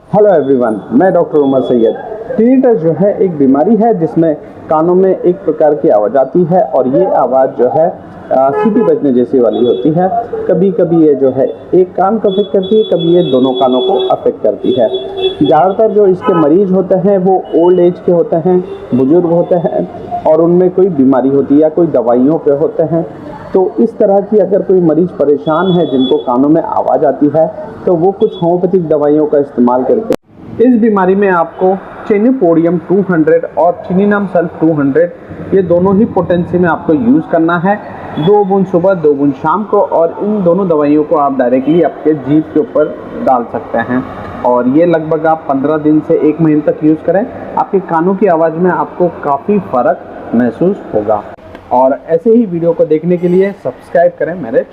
Hello everyone, मैं doctor Umar Syed. Tinnitus जो है एक बीमारी है जिसमें कानों में एक प्रकार की आवाज़ आती है और ये आवाज़ जो है सीटी बजने जैसी वाली होती है। कभी कभी ये जो है एक कान को अफेक्ट करती है, कभी ये दोनों कानों को अफेक्ट करती है। ज़्यादातर जो इसके मरीज होते हैं वो ओल्ड एज के होते हैं, बुजुर्ग होते हैं और उनमें कोई बीमारी होती है या कोई दवाइयों पे होते हैं। तो इस तरह की अगर कोई मरीज परेशान है जिनको कानों में आवाज़ आती है तो वो कुछ होम्योपैथिक दवाइयों का इस्तेमाल करके इस बीमारी में आपको चिनिपोडियम 200 और चिनिनम सल्फ 200 ये दोनों ही पोटेंसी में आपको यूज़ करना है। 2 बूंद सुबह 2 बूंद शाम को, और इन दोनों दवाइयों को आप डायरेक्टली आपके जीभ के ऊपर डाल सकते हैं और ये लगभग आप 15 दिन से 1 महीने तक यूज़ करें। आपके कानों की आवाज़ में आपको काफ़ी फ़र्क महसूस होगा। और ऐसे ही वीडियो को देखने के लिए सब्सक्राइब करें मेरे